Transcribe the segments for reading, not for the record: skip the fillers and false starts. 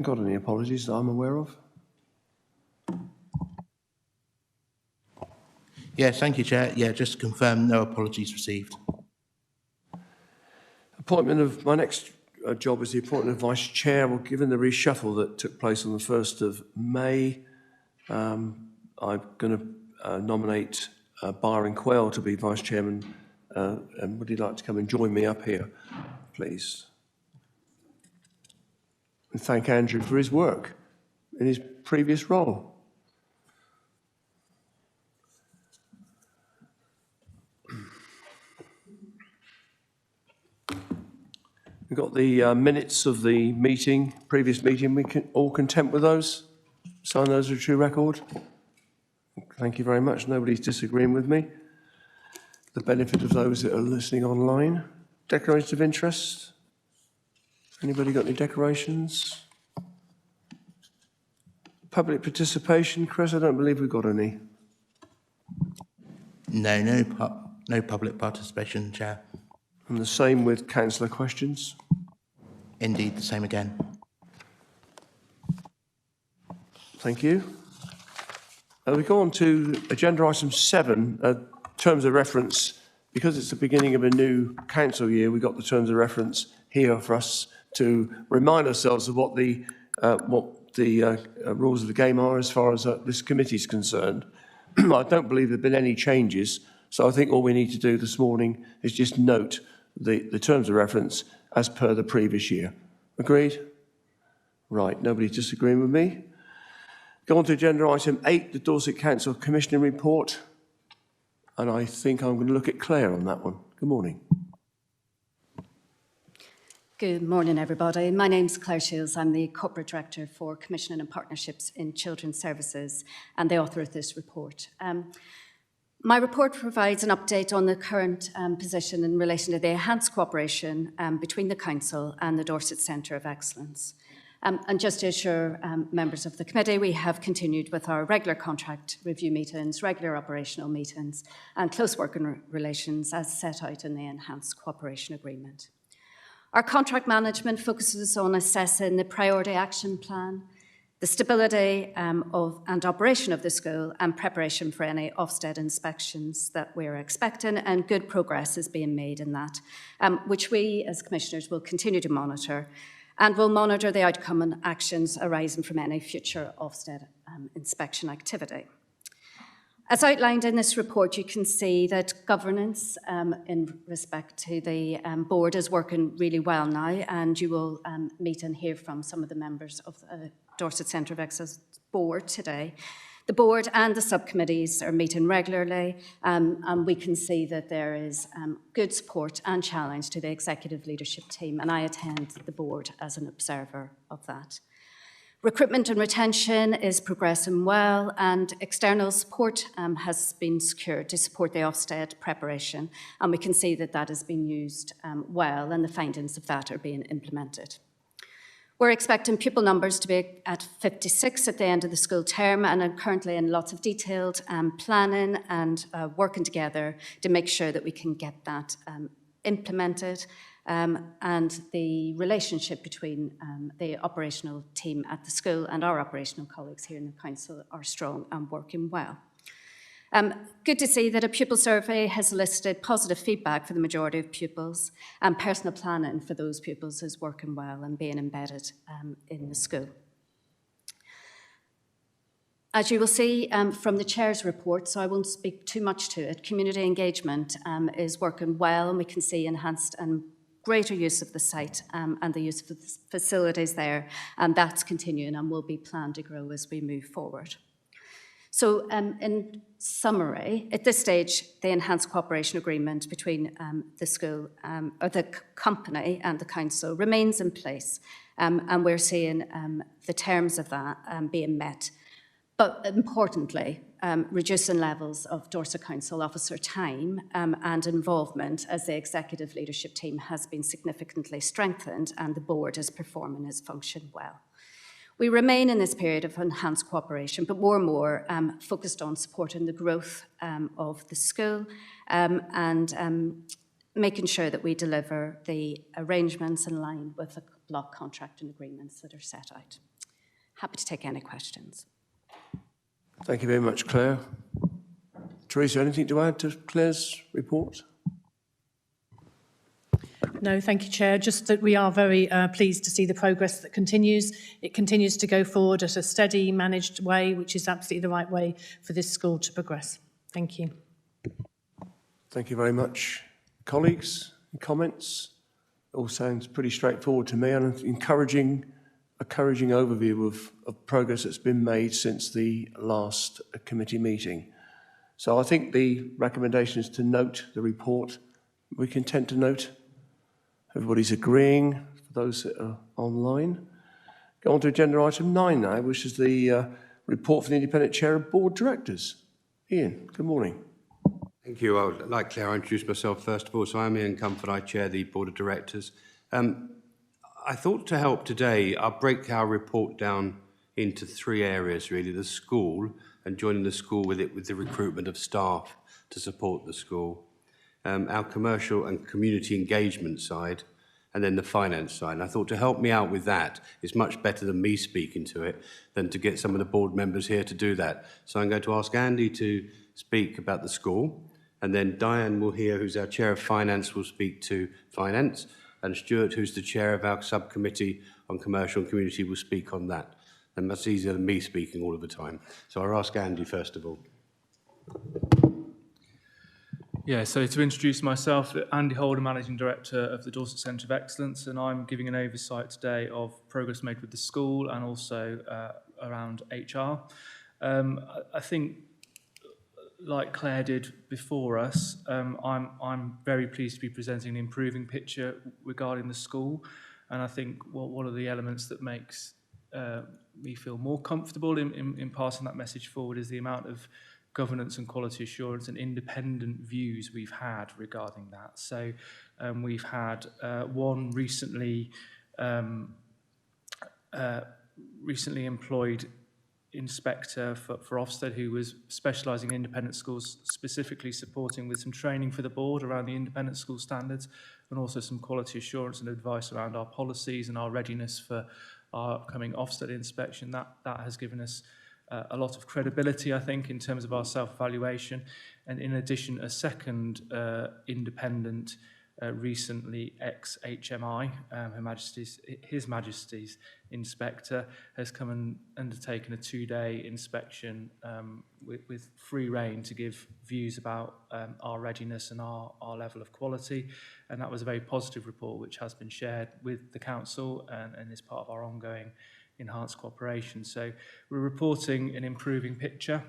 Got any apologies that I'm aware of? Yeah, thank you, Chair. Yeah, just to confirm, no apologies received. Appointment of my next job is the appointment of Vice Chair. Well, given the reshuffle that took place on the 1st of May, I'm going to nominate Byron Quayle to be Vice Chairman. And would you like to come and join me up here, please? And thank Andrew for his work in his previous role. We've got the minutes of the meeting, previous meeting. We can all content with those? Sign those as a true record? Thank you very much. Nobody's disagreeing with me. The benefit of those that are listening online. Declarations of interest? Anybody got any declarations? Public participation? Chris, I don't believe we've got any. No public participation, Chair. And the same with councillor questions? Indeed, the same again. Thank you. We go on to agenda item 7, terms of reference. Because it's the beginning of a new council year, we've got the terms of reference here for us to remind ourselves of what the rules of the game are as far as this committee is concerned. I don't believe there have been any changes, so I think all we need to do this morning is just note the terms of reference as per the previous year. Agreed? Right, nobody's disagreeing with me. Go on to agenda item 8, the Dorset Council Commissioning Report. And I think I'm going to look at Claire on that one. Good morning. Good morning, everybody. My name's Claire Shields. I'm the Corporate Director for Commissioning and Partnerships in Children's Services and the author of this report. My report provides an update on the current position in relation to the enhanced cooperation between the Council and the Dorset Centre of Excellence. And just to assure members of the committee, we have continued with our regular contract review meetings, regular operational meetings, and close working relations as set out in the Enhanced Cooperation Agreement. Our contract management focuses on assessing the priority action plan, the stability and operation of the school, and preparation for any Ofsted inspections that we're expecting, and good progress is being made in that, which we as Commissioners will continue to monitor, and will monitor the outcome and actions arising from any future Ofsted inspection activity. As outlined in this report, you can see that governance in respect to the board is working really well now, and you will meet and hear from some of the members of the Dorset Centre of Excellence board today. The board and the subcommittees are meeting regularly, and we can see that there is good support and challenge to the executive leadership team, and I attend the board as an observer of that. Recruitment and retention is progressing well, and external support has been secured to support the Ofsted preparation, and we can see that that has been used well, and the findings of that are being implemented. We're expecting pupil numbers to be at 56 at the end of the school term, and are currently in lots of detailed planning and working together to make sure that we can get that implemented. And the relationship between the operational team at the school and our operational colleagues here in the council are strong and working well. Good to see that a pupil survey has elicited positive feedback for the majority of pupils, and personal planning for those pupils is working well and being embedded in the school. As you will see from the Chair's report, so I won't speak too much to it, community engagement is working well, and we can see enhanced and greater use of the site and the use of the facilities there, and that's continuing and will be planned to grow as we move forward. So in summary, at this stage, the enhanced cooperation agreement between the school, or the company and the council remains in place, and we're seeing the terms of that being met. But importantly, reducing levels of Dorset Council officer time and involvement as the executive leadership team has been significantly strengthened, and the board is performing its function well. We remain in this period of enhanced cooperation, but more and more focused on supporting the growth of the school and making sure that we deliver the arrangements in line with the block contract and agreements that are set out. happy to take any questions. Thank you very much, Claire. Teresa, anything to add to Claire's report? No, thank you, Chair. Just that we are very pleased to see the progress that continues. It continues to go forward at a steady, managed way, which is absolutely the right way for this school to progress. Thank you. Thank you very much. Colleagues, comments? All sounds pretty straightforward to me, and an encouraging overview of progress that's been made since the last committee meeting. So I think the recommendation is to note the report. We can tend to note. Everybody's agreeing, for those that are online. Go on to agenda item 9 now, which is the report for the Independent Chair of Board Directors. Ian, good morning. Thank you. I would like Claire, I introduce myself first of all. So I'm Ian Comfort, I chair the Board of Directors. I thought to help today, I'll break our report down into 3 areas really: the school and joining the school with the recruitment of staff to support the school, our commercial and community engagement side, and then the finance side. And I thought to help me out with that, it's much better than me speaking to it than to get some of the board members here to do that. So I'm going to ask Andy to speak about the school, and then Diane will hear, who's our chair of finance, will speak to finance, and Stuart, who's the chair of our subcommittee on commercial and community, will speak on that. And that's easier than me speaking all of the time. So I'll ask Andy first of all. Yeah, so to introduce myself, Andy Holder, Managing Director of the Dorset Centre of Excellence, and I'm giving an oversight today of progress made with the school and also around HR. I think, like Claire did before us, I'm very pleased to be presenting an improving picture regarding the school, and I think one of the elements that makes me feel more comfortable in passing that message forward is the amount of governance and quality assurance and independent views we've had regarding that. So we've had one recently employed inspector for Ofsted who was specialising in independent schools, specifically supporting with some training for the board around the independent school standards, and also some quality assurance and advice around our policies and our readiness for our upcoming Ofsted inspection. That has given us a lot of credibility, I think, in terms of our self-evaluation. And in addition, a second independent, recently ex-HMI, His Majesty's Inspector, has come and undertaken a 2-day inspection with free rein to give views about our readiness and our level of quality. And that was a very positive report, which has been shared with the Council and is part of our ongoing enhanced cooperation. So we're reporting an improving picture.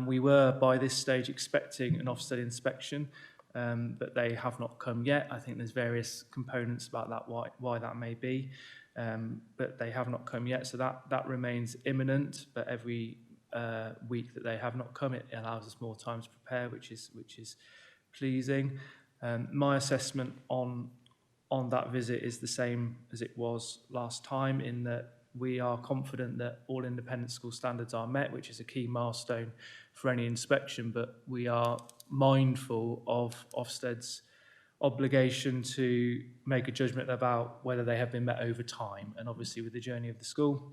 We were, by this stage, expecting an Ofsted inspection, but they have not come yet. I think there's various components about that, why that may be, but they have not come yet. So that remains imminent, but every week that they have not come, it allows us more time to prepare, which is pleasing. My assessment on that visit is the same as it was last time, in that we are confident that all independent school standards are met, which is a key milestone for any inspection, but we are mindful of Ofsted's obligation to make a judgment about whether they have been met over time. And obviously with the journey of the school,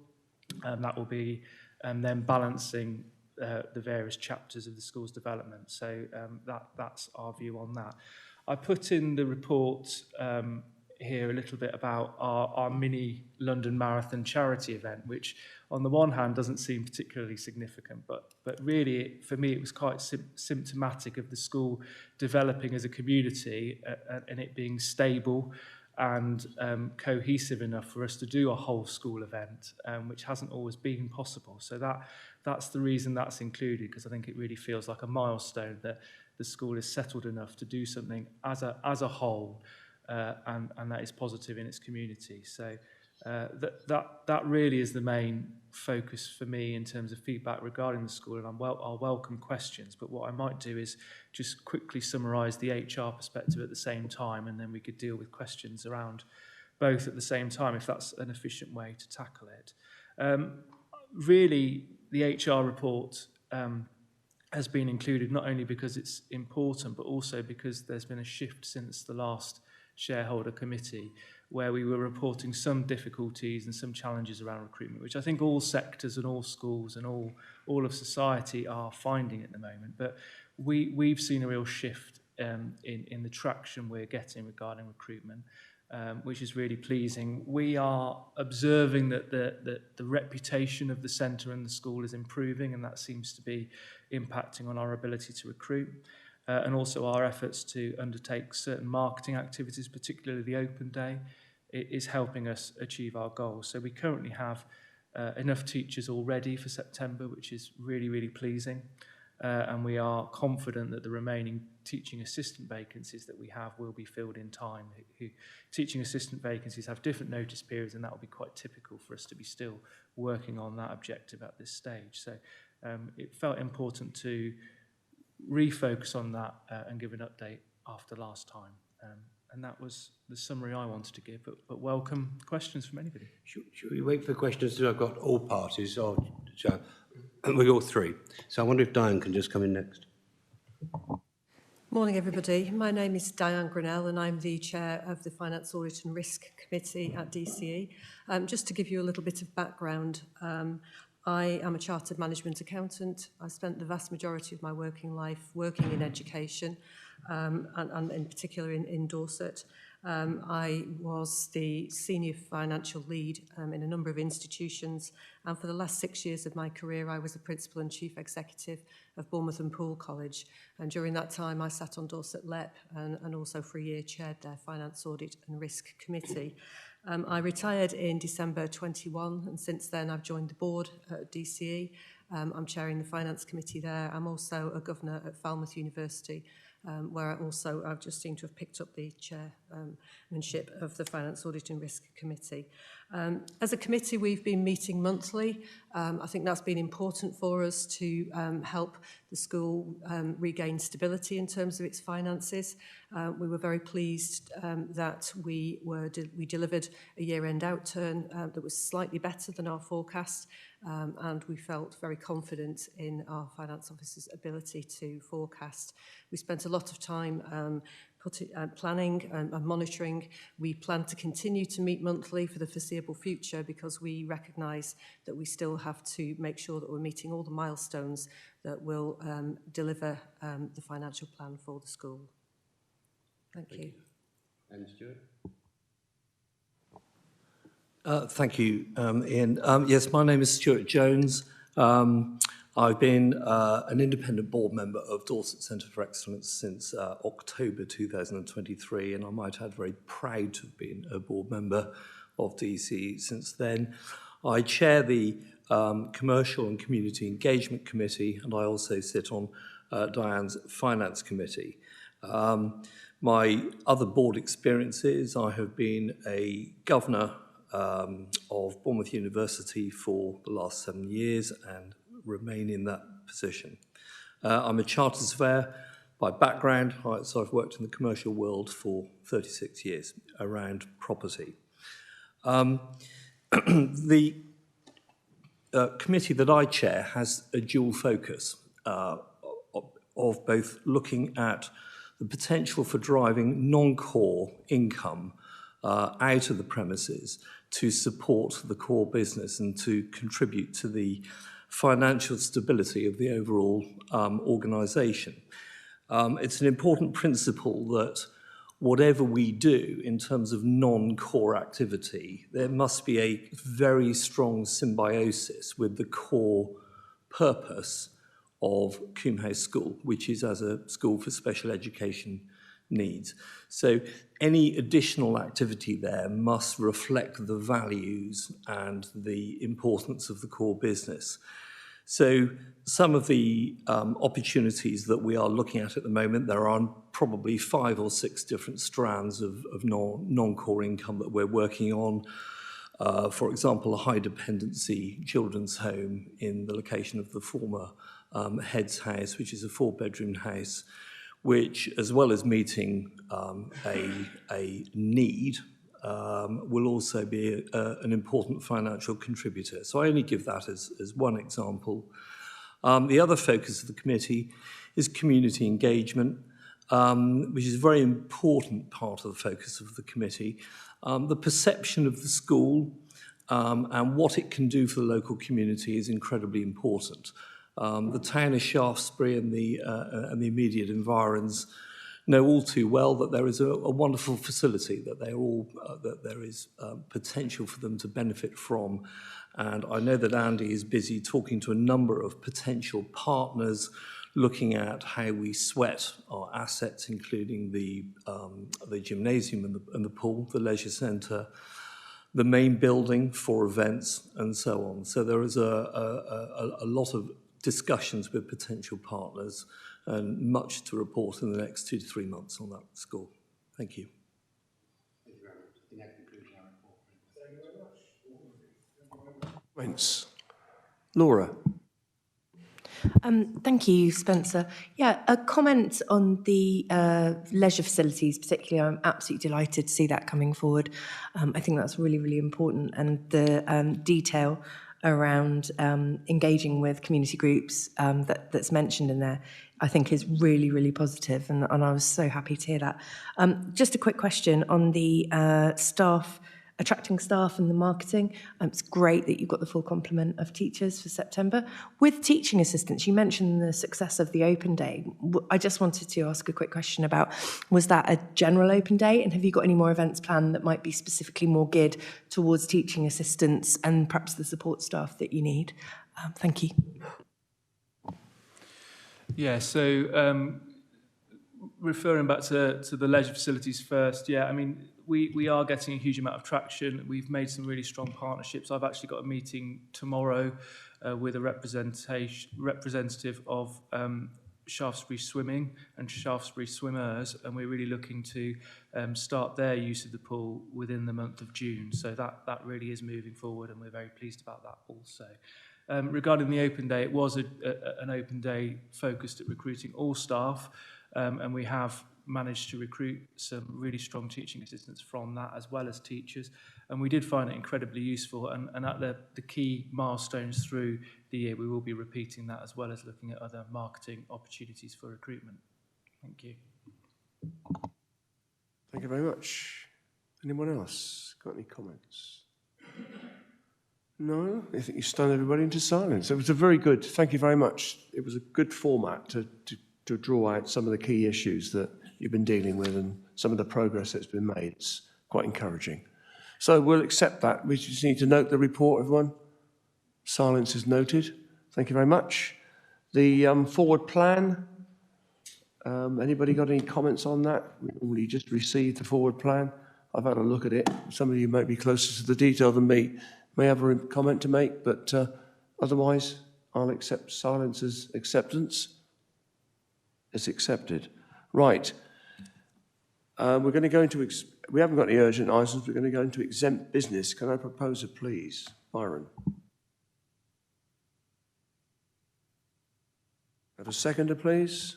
that will be then balancing the various chapters of the school's development. So that's our view on that. I put in the report here a little bit about our mini London Marathon charity event, which on the one hand doesn't seem particularly significant, but really for me it was quite symptomatic of the school developing as a community and it being stable and cohesive enough for us to do a whole school event, which hasn't always been possible. So that's the reason that's included, because I think it really feels like a milestone that the school is settled enough to do something as a whole, and that is positive in its community. So that really is the main focus for me in terms of feedback regarding the school, and I'll welcome questions, but what I might do is just quickly summarise the HR perspective at the same time, and then we could deal with questions around both at the same time, if that's an efficient way to tackle it. Really, the HR report has been included not only because it's important, but also because there's been a shift since the last shareholder committee, where we were reporting some difficulties and some challenges around recruitment, which I think all sectors and all schools and all of society are finding at the moment. But we've seen a real shift in the traction we're getting regarding recruitment, which is really pleasing. We are observing that the reputation of the centre and the school is improving, and that seems to be impacting on our ability to recruit. And also our efforts to undertake certain marketing activities, particularly the open day, is helping us achieve our goals. So we currently have enough teachers already for September, which is really, really pleasing. And we are confident that the remaining teaching assistant vacancies that we have will be filled in time. Teaching assistant vacancies have different notice periods, and that will be quite typical for us to be still working on that objective at this stage. So it felt important to refocus on that and give an update after last time. And that was the summary I wanted to give, but welcome questions from anybody. Should we wait for questions till I've got all parties, or we all three? So I wonder if Diane can just come in next. Morning, everybody. My name is Diane Grinnell, and I'm the chair of the Finance Audit and Risk Committee at DCE. Just to give you a little bit of background, I am a chartered management accountant. I spent the vast majority of my working life working in education, and in particular in Dorset. I was the senior financial lead in a number of institutions, and for the last 6 years of my career I was the principal and chief executive of Bournemouth and Poole College, and during that time I sat on Dorset LEP and also for a year chaired their Finance Audit and Risk Committee. I retired in December 21, and since then I've joined the board at DCE. I'm chairing the Finance Committee there. I'm also a governor at Falmouth University, where I've just seemed to have picked up the chairmanship of the Finance Audit and Risk Committee. As a committee, we've been meeting monthly. I think that's been important for us to help the school regain stability in terms of its finances. We were very pleased that we delivered a year-end outturn that was slightly better than our forecast, and we felt very confident in our finance officer's ability to forecast. We spent a lot of time planning and monitoring. We plan to continue to meet monthly for the foreseeable future because we recognise that we still have to make sure that we're meeting all the milestones that will deliver the financial plan for the school. Thank you. And Stuart? Thank you, Ian. Yes, my name is Stuart Jones. I've been an independent board member of Dorset Centre for Excellence since October 2023, and I might add very proud to have been a board member of DCE since then. I chair the Commercial and Community Engagement Committee, and I also sit on Diane's Finance Committee. My other board experiences, I have been a governor of Bournemouth University for the last 7 years and remain in that position. I'm a chartered surveyor by background, so I've worked in the commercial world for 36 years around property. The committee that I chair has a dual focus of both looking at the potential for driving non-core income out of the premises to support the core business and to contribute to the financial stability of the overall organisation. It's an important principle that whatever we do in terms of non-core activity, there must be a very strong symbiosis with the core purpose of Coombe House School, which is as a school for special education needs. So any additional activity there must reflect the values and the importance of the core business. So some of the opportunities that we are looking at the moment, there are probably 5 or 6 different strands of non-core income that we're working on. For example, a high dependency children's home in the location of the former Head's house, which is a 4-bedroom house, which, as well as meeting a need, will also be an important financial contributor. So I only give that as one example. The other focus of the committee is community engagement, which is a very important part of the focus of the committee. The perception of the school and what it can do for the local community is incredibly important. The town of Shaftesbury and the immediate environs know all too well that there is a wonderful facility that that there is potential for them to benefit from. And I know that Andy is busy talking to a number of potential partners, looking at how we sweat our assets, including the gymnasium and the pool, the leisure centre, the main building for events, and so on. So there is a lot of discussions with potential partners and much to report in the next 2 to 3 months on that score. Thank you. Thank you very much. I think that concludes our report. Comments? Laura. Thank you, Spencer. Yeah, a comment on the leisure facilities, particularly. I'm absolutely delighted to see that coming forward. I think that's really, really important. And the detail around engaging with community groups that's mentioned in there, I think is really, really positive. And I was so happy to hear that. Just a quick question on the attracting staff and the marketing. It's great that you've got the full complement of teachers for September. With teaching assistants, you mentioned the success of the open day. I just wanted to ask a quick question about, was that a general open day? And have you got any more events planned that might be specifically more geared towards teaching assistants and perhaps the support staff that you need? Thank you. Yeah, so referring back to the leisure facilities first, yeah, I mean, we are getting a huge amount of traction. We've made some really strong partnerships. I've actually got a meeting tomorrow with a representative of Shaftesbury Swimming and Shaftesbury Swimmers, and we're really looking to start their use of the pool within the month of June. So that really is moving forward, and we're very pleased about that also. Regarding the open day, it was an open day focused at recruiting all staff, and we have managed to recruit some really strong teaching assistants from that, as well as teachers. And we did find it incredibly useful. And at the key milestones through the year, we will be repeating that, as well as looking at other marketing opportunities for recruitment. Thank you. Thank you very much. Anyone else got any comments? No? I think you stunned everybody into silence. It was a very good, thank you very much. It was a good format to draw out some of the key issues that you've been dealing with and some of the progress that's been made. It's quite encouraging. So we'll accept that. We just need to note the report, everyone. Silence is noted. Thank you very much. The forward plan. Anybody got any comments on that? We normally just received the forward plan. I've had a look at it. Some of you might be closer to the detail than me, may have a comment to make, but otherwise I'll accept silence as acceptance. It's accepted. Right. We're going to go into, we haven't got any urgent items, we're going to go into exempt business. Can I propose it, please? Byron. Have a seconder, please.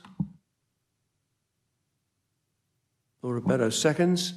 Laura Beddoes seconds.